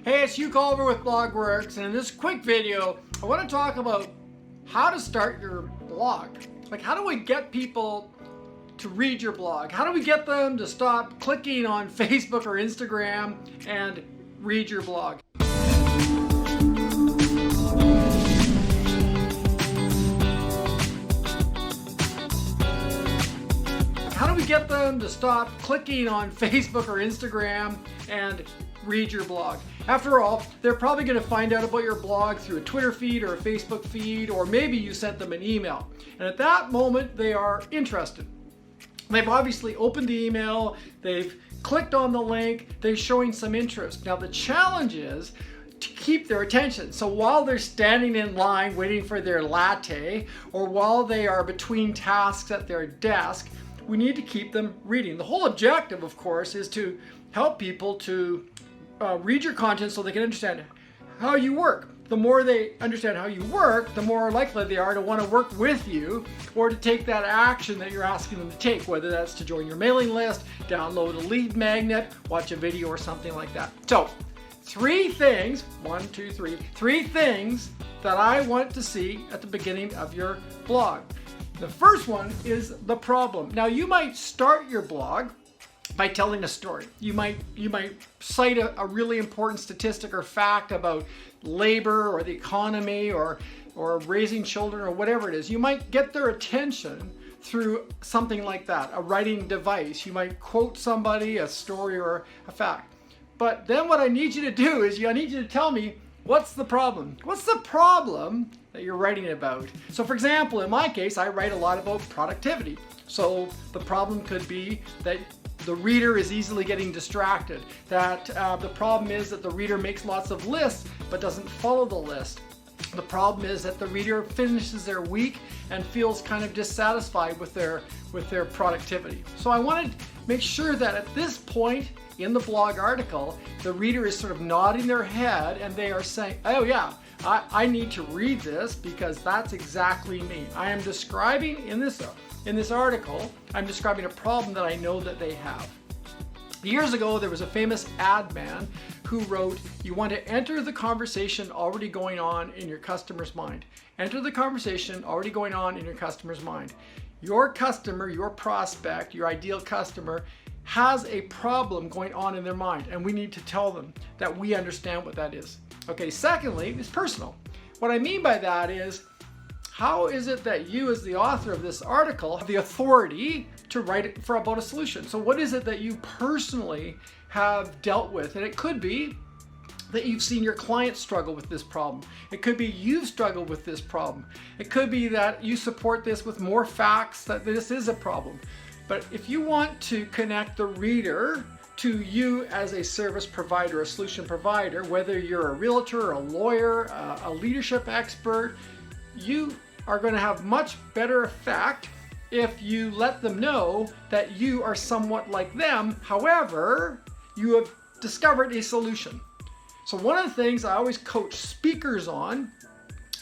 Hey, it's Hugh Culver with Blogworks, and in this quick video, I want to talk about how to start your blog. Like, how do we get people to read your blog? How do we get them to stop clicking on Facebook or Instagram and read your blog? How do we get them to stop clicking on Facebook or Instagram and read your blog? After all, they're probably going to find out about your blog through a Twitter feed or a Facebook feed, or maybe you sent them an email. And at that moment, they are interested. They've obviously opened the email, they've clicked on the link, they're showing some interest. Now the challenge is to keep their attention. So while they're standing in line waiting for their latte, or while they are between tasks at their desk, we need to keep them reading. The whole objective, of course, is to help people to read your content so they can understand how you work. The more they understand how you work, the more likely they are to want to work with you or to take that action that you're asking them to take, whether that's to join your mailing list, download a lead magnet, watch a video, or something like that. So, three things that I want to see at the beginning of your blog. The first one is the problem. Now, you might start your blog by telling a story. You might cite a really important statistic or fact about labor or the economy or raising children or whatever it is. You might get their attention through something like that, a writing device. You might quote somebody, a story or a fact. But then what I need you to do is I need you to tell me, what's the problem? What's the problem that you're writing about? So for example, in my case, I write a lot about productivity. So the problem could be that the reader is easily getting distracted, that the problem is that the reader makes lots of lists but doesn't follow the list. The problem is that the reader finishes their week and feels kind of dissatisfied with their productivity. So I wanted to make sure that at this point in the blog article, the reader is sort of nodding their head and they are saying, oh yeah, I need to read this because that's exactly me. I am describing in this article, I'm describing a problem that I know that they have. Years ago, there was a famous ad man who wrote, you want to enter the conversation already going on in your customer's mind. Enter the conversation already going on in your customer's mind. Your customer, your prospect, your ideal customer has a problem going on in their mind, and we need to tell them that we understand what that is. Okay, secondly, it's personal. What I mean by that is, how is it that you as the author of this article have the authority to write it about a solution? So what is it that you personally have dealt with? And it could be that you've seen your clients struggle with this problem. It could be you've struggled with this problem. It could be that you support this with more facts that this is a problem. But if you want to connect the reader to you as a service provider, a solution provider, whether you're a realtor, a lawyer, a leadership expert, you are going to have much better effect if you let them know that you are somewhat like them. However, you have discovered a solution. So one of the things I always coach speakers on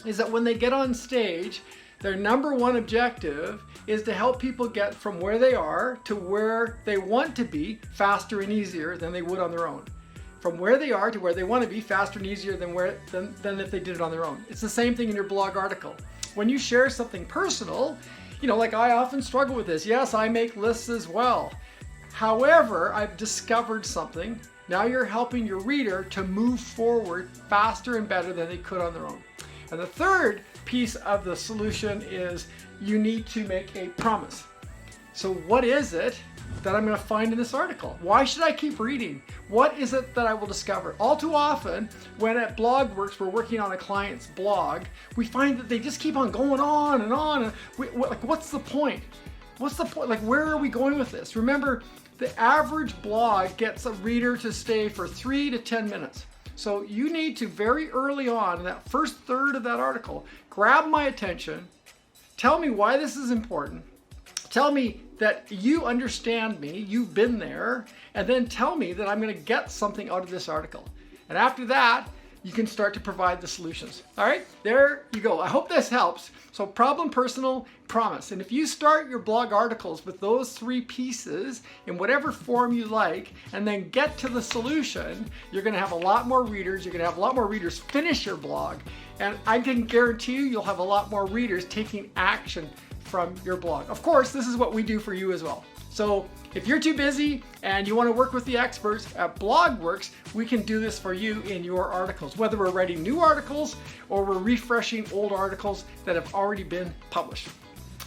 is that when they get on stage, their number one objective is to help people get from where they are to where they want to be faster and easier than they would on their own. From where they are to where they want to be faster and easier than if they did it on their own. It's the same thing in your blog article. When you share something personal, like I often struggle with this. Yes, I make lists as well. However, I've discovered something. Now you're helping your reader to move forward faster and better than they could on their own. And the third piece of the solution is you need to make a promise. So what is it that I'm going to find in this article? Why should I keep reading? What is it that I will discover? All too often, when at Blogworks we're working on a client's blog, we find that they just keep on going on and on. And what's the point? What's the point? Like, where are we going with this? Remember, the average blog gets a reader to stay for 3 to 10 minutes. So you need to very early on in that first third of that article, grab my attention, tell me why this is important, tell me that you understand me, you've been there, and then tell me that I'm going to get something out of this article. And after that, you can start to provide the solutions. All right, there you go. I hope this helps. So problem, personal, promise. And if you start your blog articles with those 3 pieces in whatever form you like, and then get to the solution, you're gonna have a lot more readers. You're gonna have a lot more readers finish your blog. And I can guarantee you'll have a lot more readers taking action from your blog. Of course, this is what we do for you as well. So if you're too busy and you want to work with the experts at Blogworks, we can do this for you in your articles, whether we're writing new articles or we're refreshing old articles that have already been published.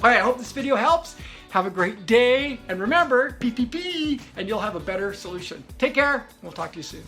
All right, I hope this video helps. Have a great day. And remember, PPP, and you'll have a better solution. Take care. We'll talk to you soon.